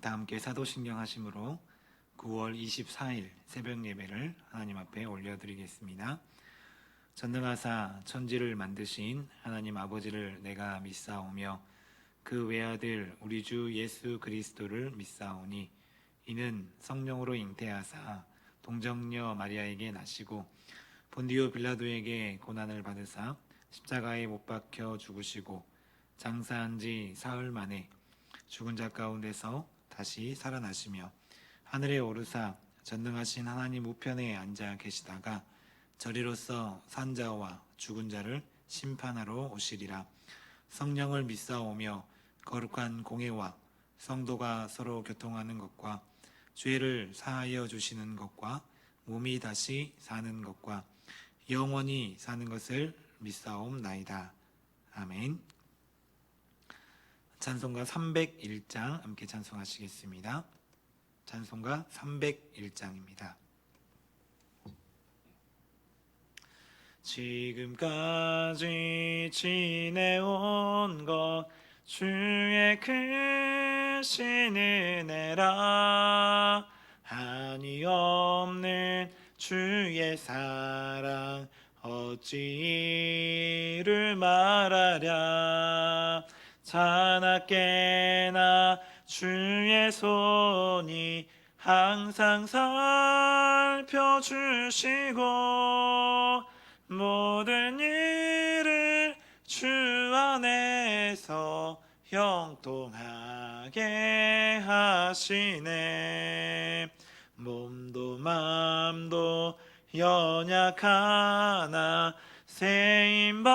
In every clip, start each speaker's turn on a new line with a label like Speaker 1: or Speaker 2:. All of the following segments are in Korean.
Speaker 1: 다 함께 사도신경 하심으로 9월 24일 새벽 예배를 하나님 앞에 올려드리겠습니다. 전능하사 천지를 만드신 하나님 아버지를 내가 믿사오며 그 외아들 우리 주 예수 그리스도를 믿사오니 이는 성령으로 잉태하사 동정녀 마리아에게 나시고 본디오 빌라도에게 고난을 받으사 십자가에 못 박혀 죽으시고 장사한 지 사흘 만에 죽은 자 가운데서 다시 살아나시며 하늘에 오르사 전능하신 하나님 우편에 앉아 계시다가 저리로서 산 자와 죽은 자를 심판하러 오시리라. 성령을 믿사오며 거룩한 공회와 성도가 서로 교통하는 것과 죄를 사하여 주시는 것과 몸이 다시 사는 것과 영원히 사는 것을 믿사옵나이다. 아멘. 찬송가 301장 함께 찬송하시겠습니다. 찬송가 301장입니다. 지금까지 지내온 것 주의 크신 은혜라. 한이 없는 주의 사랑 어찌 이를 말하랴. 자나깨나 주의 손이 항상 살펴주시고 모든 일을 주 안에서 형통하게 하시네. 몸도 맘도 연약하나 세임받아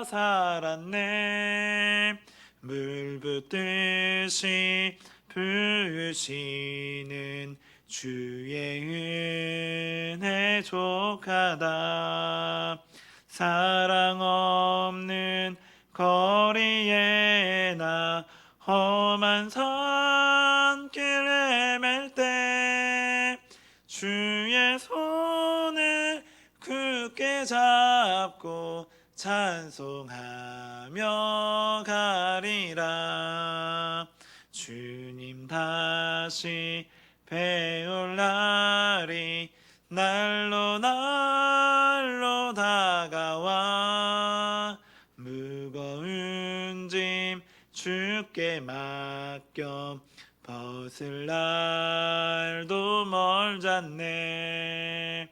Speaker 1: 살았네. 물 붓듯이 부으시는 주의 은혜 족하다. 사랑 없는 거리에 나 험한 산길 헤맬 때 주의 손을 굳게 잡고 찬송하며 가리라. 주님 다시 배울 날이 날로 날로 다가와 무거운 짐 주께 맡겨 벗을 날도 멀잖네.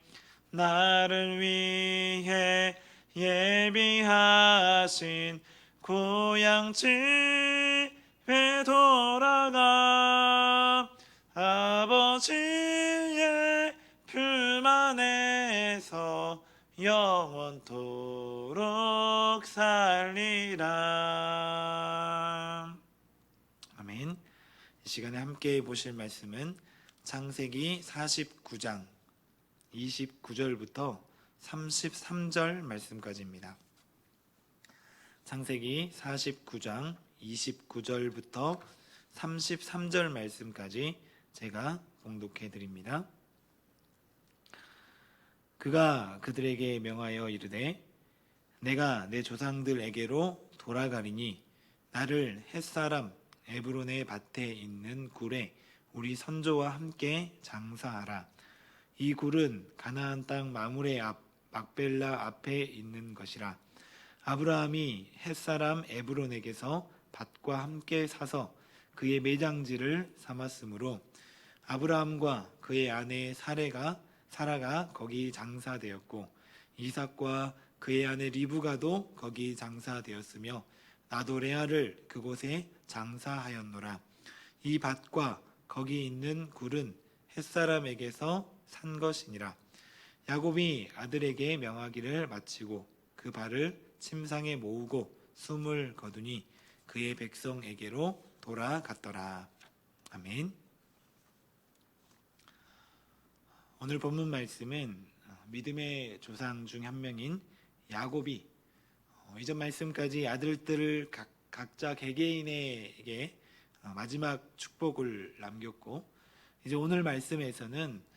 Speaker 1: 나를 위해 예비하신 고향 집에 돌아가 아버지의 품 안에서 영원토록 살리라. 아멘. 이 시간에 함께 보실 말씀은 창세기 49장 29절부터 33절 말씀까지입니다. 창세기 49장 29절부터 33절 말씀까지 제가 봉독해 드립니다. 그가 그들에게 명하여 이르되 내가 내 조상들에게로 돌아가리니 나를 햇사람 에브론의 밭에 있는 굴에 우리 선조와 함께 장사하라. 이 굴은 가나안 땅 마므레 앞 막벨라 앞에 있는 것이라. 아브라함이 햇사람 에브론에게서 밭과 함께 사서 그의 매장지를 삼았으므로 아브라함과 그의 아내 사라가 거기 장사되었고 이삭과 그의 아내 리브가도 거기 장사되었으며 나도 레아를 그곳에 장사하였노라. 이 밭과 거기 있는 굴은 햇사람에게서 산 것이니라. 야곱이 아들에게 명하기를 마치고 그 발을 침상에 모으고 숨을 거두니 그의 백성에게로 돌아갔더라. 아멘. 오늘 본문 말씀은 믿음의 조상 중 한 명인 야곱이 이전 말씀까지 아들들을 각자 개개인에게 마지막 축복을 남겼고 이제 오늘 말씀에서는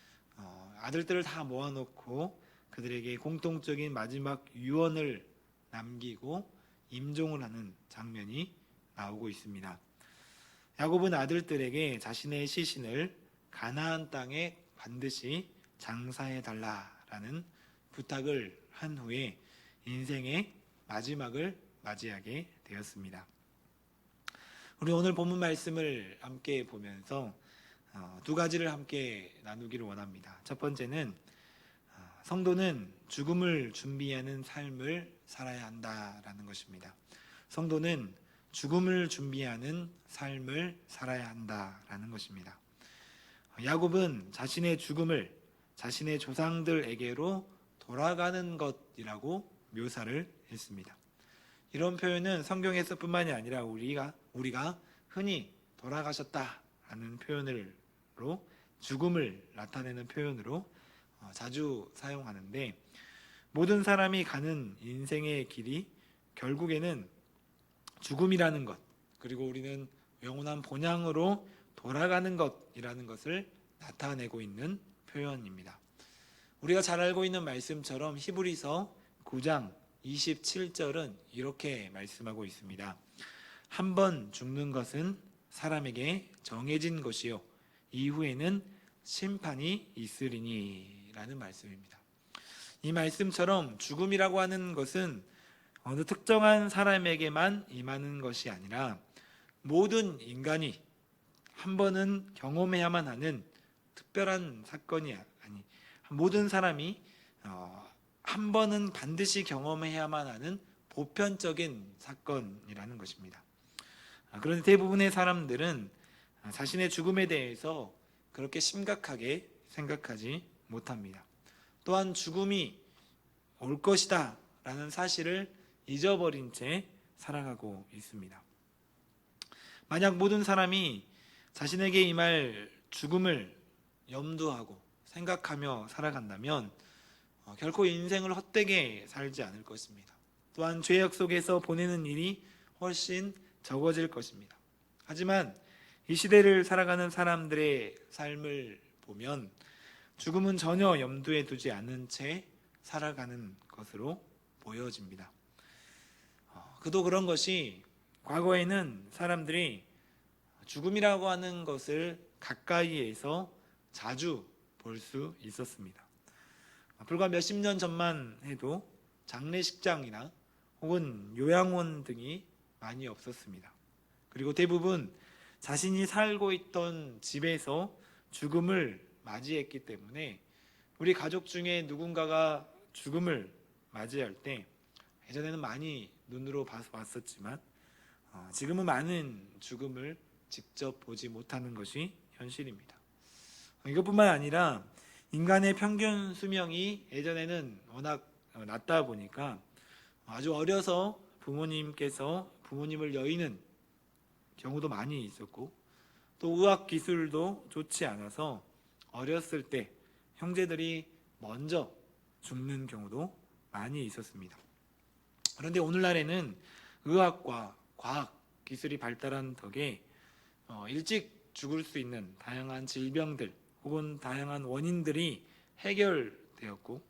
Speaker 1: 아들들을 다 모아놓고 그들에게 공통적인 마지막 유언을 남기고 임종을 하는 장면이 나오고 있습니다. 야곱은 아들들에게 자신의 시신을 가나안 땅에 반드시 장사해 달라라는 부탁을 한 후에 인생의 마지막을 맞이하게 되었습니다. 우리 오늘 본문 말씀을 함께 보면서 두 가지를 함께 나누기를 원합니다. 첫 번째는 성도는 죽음을 준비하는 삶을 살아야 한다라는 것입니다. 성도는 죽음을 준비하는 삶을 살아야 한다라는 것입니다. 야곱은 자신의 죽음을 자신의 조상들에게로 돌아가는 것이라고 묘사를 했습니다. 이런 표현은 성경에서뿐만이 아니라 우리가 흔히 돌아가셨다라는 표현으로 죽음을 나타내는 표현으로 자주 사용하는데, 모든 사람이 가는 인생의 길이 결국에는 죽음이라는 것, 그리고 우리는 영원한 본향으로 돌아가는 것이라는 것을 나타내고 있는 표현입니다. 우리가 잘 알고 있는 말씀처럼 히브리서 9장 27절은 이렇게 말씀하고 있습니다. 한 번 죽는 것은 사람에게 정해진 것이요 이후에는 심판이 있으리니 라는 말씀입니다. 이 말씀처럼 죽음이라고 하는 것은 어느 특정한 사람에게만 임하는 것이 아니라 모든 인간이 한 번은 경험해야만 하는 특별한 사건이 아니, 모든 사람이 한 번은 반드시 경험해야만 하는 보편적인 사건이라는 것입니다. 그런데 대부분의 사람들은 자신의 죽음에 대해서 그렇게 심각하게 생각하지 못합니다. 또한 죽음이 올 것이다 라는 사실을 잊어버린 채 살아가고 있습니다. 만약 모든 사람이 자신에게 임할 죽음을 염두하고 생각하며 살아간다면 결코 인생을 헛되게 살지 않을 것입니다. 또한 죄악 속에서 보내는 일이 훨씬 적어질 것입니다. 하지만 이 시대를 살아가는 사람들의 삶을 보면 죽음은 전혀 염두에 두지 않은 채 살아가는 것으로 보여집니다. 그도 그런 것이 과거에는 사람들이 죽음이라고 하는 것을 가까이에서 자주 볼 수 있었습니다. 불과 몇십 년 전만 해도 장례식장이나 혹은 요양원 등이 많이 없었습니다. 그리고 대부분 자신이 살고 있던 집에서 죽음을 맞이했기 때문에 우리 가족 중에 누군가가 죽음을 맞이할 때 예전에는 많이 눈으로 봐서 봤었지만 지금은 많은 죽음을 직접 보지 못하는 것이 현실입니다. 이것뿐만 아니라 인간의 평균 수명이 예전에는 워낙 낮다 보니까 아주 어려서 부모님을 여의는 경우도 많이 있었고, 또 의학 기술도 좋지 않아서 어렸을 때 형제들이 먼저 죽는 경우도 많이 있었습니다. 그런데 오늘날에는 의학과 과학 기술이 발달한 덕에 일찍 죽을 수 있는 다양한 질병들 혹은 다양한 원인들이 해결되었고,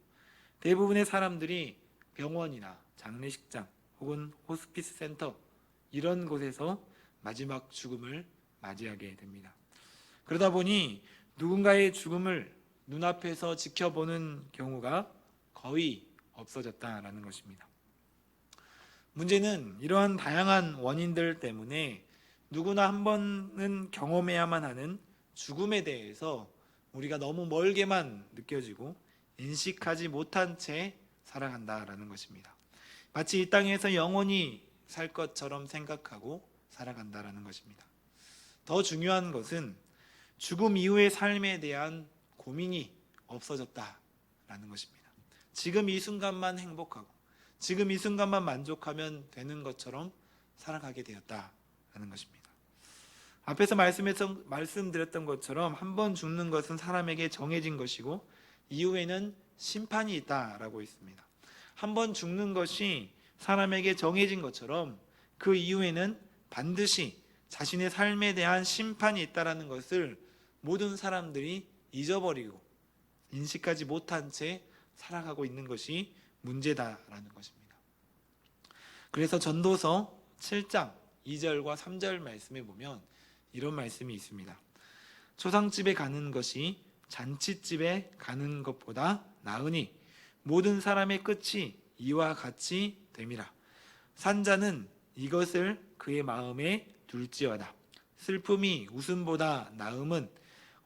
Speaker 1: 대부분의 사람들이 병원이나 장례식장 혹은 호스피스 센터 이런 곳에서 마지막 죽음을 맞이하게 됩니다. 그러다 보니 누군가의 죽음을 눈앞에서 지켜보는 경우가 거의 없어졌다라는 것입니다. 문제는 이러한 다양한 원인들 때문에 누구나 한 번은 경험해야만 하는 죽음에 대해서 우리가 너무 멀게만 느껴지고 인식하지 못한 채 살아간다라는 것입니다. 마치 이 땅에서 영원히 살 것처럼 생각하고 살아간다라는 것입니다. 더 중요한 것은 죽음 이후의 삶에 대한 고민이 없어졌다라는 것입니다. 지금 이 순간만 행복하고 지금 이 순간만 만족하면 되는 것처럼 살아가게 되었다라는 것입니다. 앞에서 말씀드렸던 것처럼 한 번 죽는 것은 사람에게 정해진 것이고 이후에는 심판이 있다라고 있습니다. 한 번 죽는 것이 사람에게 정해진 것처럼 그 이후에는 반드시 자신의 삶에 대한 심판이 있다라는 것을 모든 사람들이 잊어버리고 인식하지 못한 채 살아가고 있는 것이 문제다라는 것입니다. 그래서 전도서 7장 2절과 3절 말씀에 보면 이런 말씀이 있습니다. 초상집에 가는 것이 잔치집에 가는 것보다 나으니 모든 사람의 끝이 이와 같이 됨이라. 산자는 이것을 그의 마음에 둘지어다. 슬픔이 웃음보다 나음은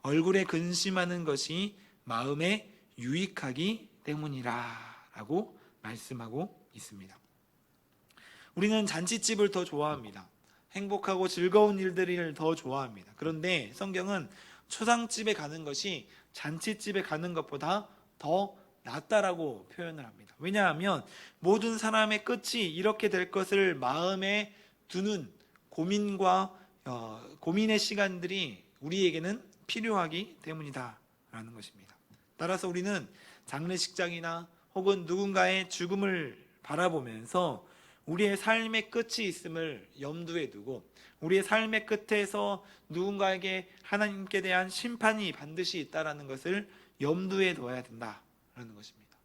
Speaker 1: 얼굴에 근심하는 것이 마음에 유익하기 때문이라 라고 말씀하고 있습니다. 우리는 잔치집을 더 좋아합니다. 행복하고 즐거운 일들을 더 좋아합니다. 그런데 성경은 초상집에 가는 것이 잔치집에 가는 것보다 더 낫다라고 표현을 합니다. 왜냐하면 모든 사람의 끝이 이렇게 될 것을 마음에 두는 고민의 시간들이 우리에게는 필요하기 때문이다 라는 것입니다. 따라서 우리는 장례식장이나 혹은 누군가의 죽음을 바라보면서 우리의 삶의 끝이 있음을 염두에 두고 우리의 삶의 끝에서 누군가에게 하나님께 대한 심판이 반드시 있다는 것을 염두에 둬야 된다라는 것입니다.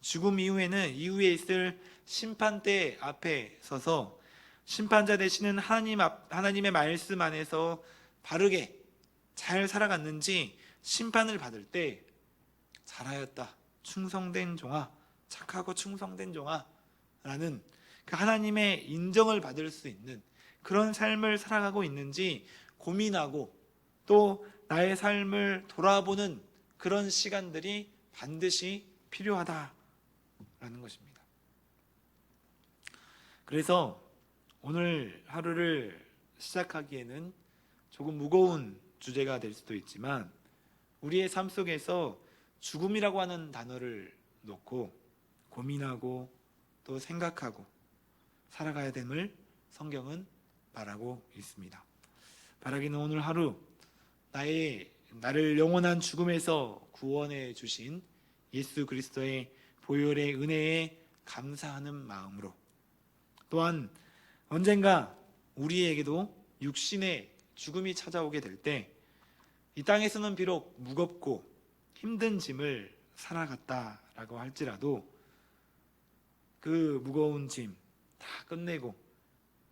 Speaker 1: 죽음 이후에는 이후에 있을 심판대 앞에 서서 심판자 되시는 하나님의 말씀 안에서 바르게 잘 살아갔는지 심판을 받을 때 잘하였다, 충성된 종아, 착하고 충성된 종아 라는 그 하나님의 인정을 받을 수 있는 그런 삶을 살아가고 있는지 고민하고 또 나의 삶을 돌아보는 그런 시간들이 반드시 필요하다라는 것입니다. 그래서 오늘 하루를 시작하기에는 조금 무거운 주제가 될 수도 있지만 우리의 삶 속에서 죽음이라고 하는 단어를 놓고 고민하고 또 생각하고 살아가야 됨을 성경은 말하고 있습니다. 바라기는 오늘 하루 나를 영원한 죽음에서 구원해 주신 예수 그리스도의 보혈의 은혜에 감사하는 마음으로, 또한 언젠가 우리에게도 육신의 죽음이 찾아오게 될 때 이 땅에서는 비록 무겁고 힘든 짐을 살아갔다라고 할지라도 그 무거운 짐 다 끝내고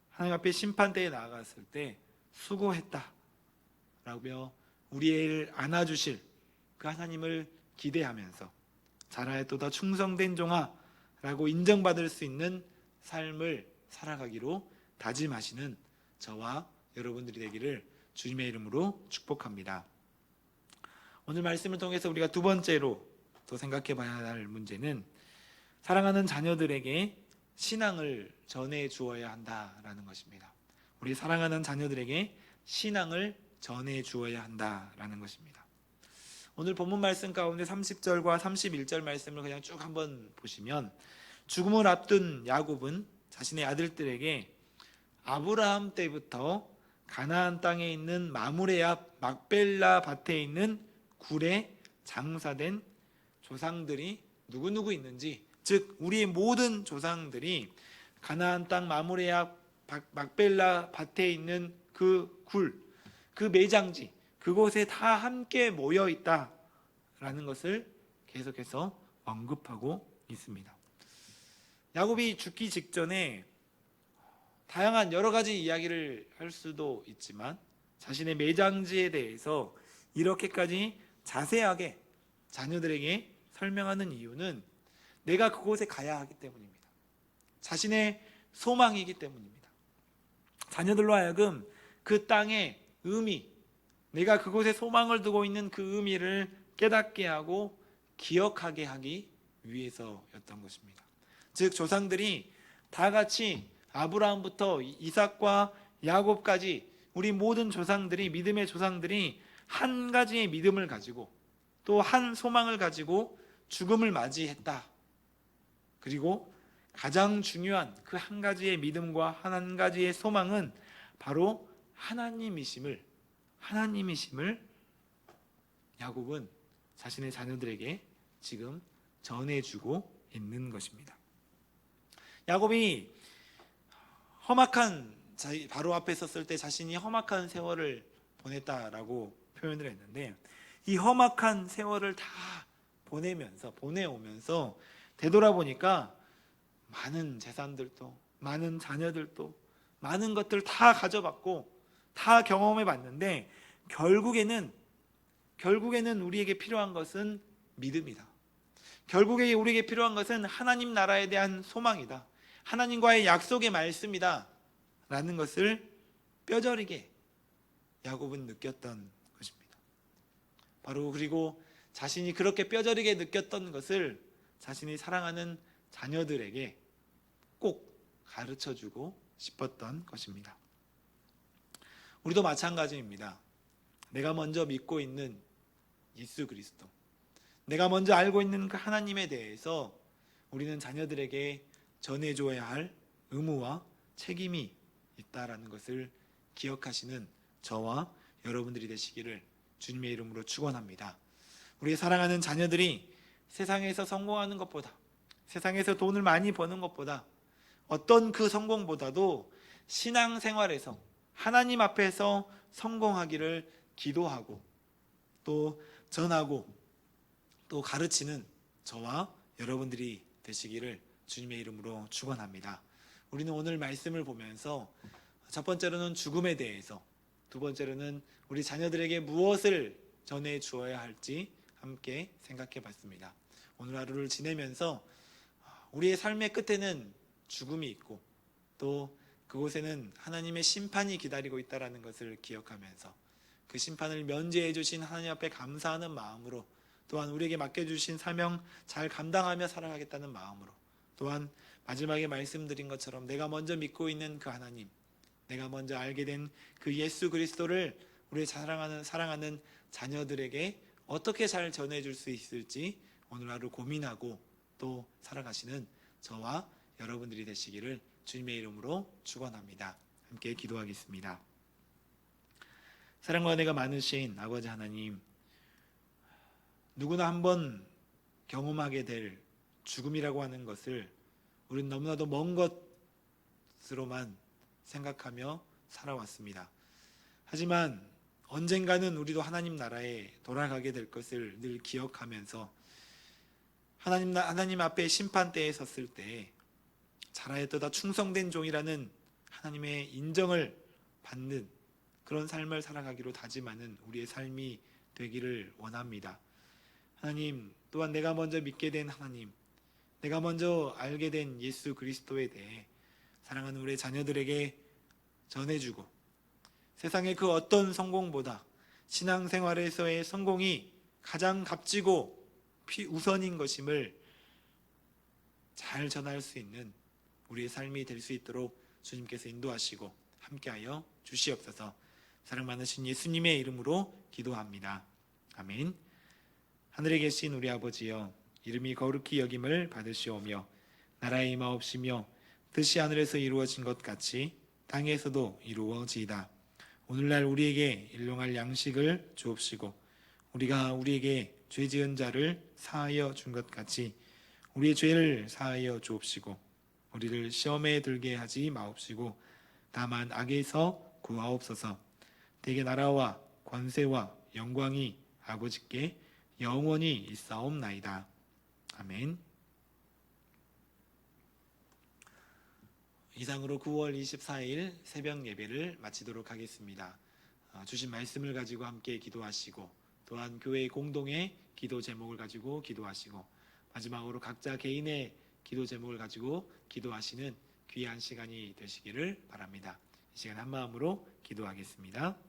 Speaker 1: 하나님 앞에 심판대에 나아갔을 때 수고했다 라며 우리를 안아주실 그 하나님을 기대하면서 잘하였도다 충성된 종아 라고 인정받을 수 있는 삶을 살아가기로 다짐하시는 저와 여러분들이 되기를 주님의 이름으로 축복합니다. 오늘 말씀을 통해서 우리가 두 번째로 또 생각해 봐야 할 문제는 사랑하는 자녀들에게 신앙을 전해 주어야 한다라는 것입니다. 우리 사랑하는 자녀들에게 신앙을 전해 주어야 한다라는 것입니다. 오늘 본문 말씀 가운데 30절과 31절 말씀을 그냥 쭉 한번 보시면 죽음을 앞둔 야곱은 자신의 아들들에게 아브라함 때부터 가나안 땅에 있는 마므레 앞 막벨라 밭에 있는 굴에 장사된 조상들이 누구누구 있는지, 즉 우리의 모든 조상들이 가나안 땅 마므레 앞 막벨라 밭에 있는 그 굴, 그 매장지, 그곳에 다 함께 모여 있다라는 것을 계속해서 언급하고 있습니다. 야곱이 죽기 직전에 다양한 여러 가지 이야기를 할 수도 있지만 자신의 매장지에 대해서 이렇게까지 자세하게 자녀들에게 설명하는 이유는 내가 그곳에 가야 하기 때문입니다. 자신의 소망이기 때문입니다. 자녀들로 하여금 그 땅의 의미, 내가 그곳에 소망을 두고 있는 그 의미를 깨닫게 하고 기억하게 하기 위해서였던 것입니다. 즉 조상들이 다 같이 아브라함부터 이삭과 야곱까지 우리 모든 조상들이, 믿음의 조상들이 한 가지의 믿음을 가지고 또 한 소망을 가지고 죽음을 맞이했다. 그리고 가장 중요한 그 한 가지의 믿음과 한 가지의 소망은 바로 하나님이심을 야곱은 자신의 자녀들에게 지금 전해주고 있는 것입니다. 야곱이 바로 앞에 섰을 때 자신이 험악한 세월을 보냈다라고 표현을 했는데, 이 험악한 세월을 다 보내오면서 되돌아보니까 많은 재산들도, 많은 자녀들도, 많은 것들 다 가져봤고 다 경험해 봤는데 결국에는 우리에게 필요한 것은 믿음이다. 결국에 우리에게 필요한 것은 하나님 나라에 대한 소망이다. 하나님과의 약속의 말씀이다. 라는 것을 뼈저리게 야곱은 느꼈던 것입니다. 바로 그리고 자신이 그렇게 뼈저리게 느꼈던 것을 자신이 사랑하는 자녀들에게 꼭 가르쳐주고 싶었던 것입니다. 우리도 마찬가지입니다. 내가 먼저 믿고 있는 예수 그리스도, 내가 먼저 알고 있는 그 하나님에 대해서 우리는 자녀들에게 전해줘야 할 의무와 책임이 있다라는 것을 기억하시는 저와 여러분들이 되시기를 주님의 이름으로 축원합니다. 우리의 사랑하는 자녀들이 세상에서 성공하는 것보다, 세상에서 돈을 많이 버는 것보다, 어떤 그 성공보다도 신앙생활에서 하나님 앞에서 성공하기를 기도하고 또 전하고 또 가르치는 저와 여러분들이 되시기를 주님의 이름으로 축원합니다. 우리는 오늘 말씀을 보면서 첫 번째로는 죽음에 대해서, 두 번째로는 우리 자녀들에게 무엇을 전해 주어야 할지 함께 생각해 봤습니다. 오늘 하루를 지내면서 우리의 삶의 끝에는 죽음이 있고 또 그곳에는 하나님의 심판이 기다리고 있다는 것을 기억하면서 그 심판을 면제해 주신 하나님 앞에 감사하는 마음으로, 또한 우리에게 맡겨주신 사명 잘 감당하며 살아가겠다는 마음으로, 또한 마지막에 말씀드린 것처럼 내가 먼저 믿고 있는 그 하나님, 내가 먼저 알게 된 그 예수 그리스도를 우리 사랑하는 자녀들에게 어떻게 잘 전해줄 수 있을지 오늘 하루 고민하고 또 살아가시는 저와 여러분들이 되시기를 주님의 이름으로 축원합니다. 함께 기도하겠습니다. 사랑과 은혜가 많으신 아버지 하나님, 누구나 한번 경험하게 될 죽음이라고 하는 것을 우리는 너무나도 먼 것으로만 생각하며 살아왔습니다. 하지만 언젠가는 우리도 하나님 나라에 돌아가게 될 것을 늘 기억하면서 하나님 앞에 심판대에 섰을 때 잘하였도다 충성된 종이라는 하나님의 인정을 받는 그런 삶을 살아가기로 다짐하는 우리의 삶이 되기를 원합니다. 하나님, 또한 내가 먼저 믿게 된 하나님, 내가 먼저 알게 된 예수 그리스도에 대해 사랑하는 우리의 자녀들에게 전해주고, 세상의 그 어떤 성공보다 신앙생활에서의 성공이 가장 값지고 우선인 것임을 잘 전할 수 있는 우리의 삶이 될 수 있도록 주님께서 인도하시고 함께하여 주시옵소서. 사랑 많으신 예수님의 이름으로 기도합니다. 아멘. 하늘에 계신 우리 아버지여, 이름이 거룩히 여김을 받으시오며 나라의 임하옵시며 뜻이 하늘에서 이루어진 것 같이 땅에서도 이루어지이다. 오늘날 우리에게 일용할 양식을 주옵시고 우리가 우리에게 죄 지은 자를 사하여 준 것 같이 우리의 죄를 사하여 주옵시고 우리를 시험에 들게 하지 마옵시고 다만 악에서 구하옵소서. 대개 나라와 권세와 영광이 아버지께 영원히 있사옵나이다. 아멘. 이상으로 9월 24일 새벽 예배를 마치도록 하겠습니다. 주신 말씀을 가지고 함께 기도하시고 또한 교회 공동의 기도 제목을 가지고 기도하시고 마지막으로 각자 개인의 기도 제목을 가지고 기도하시는 귀한 시간이 되시기를 바랍니다. 이 시간 한 마음으로 기도하겠습니다.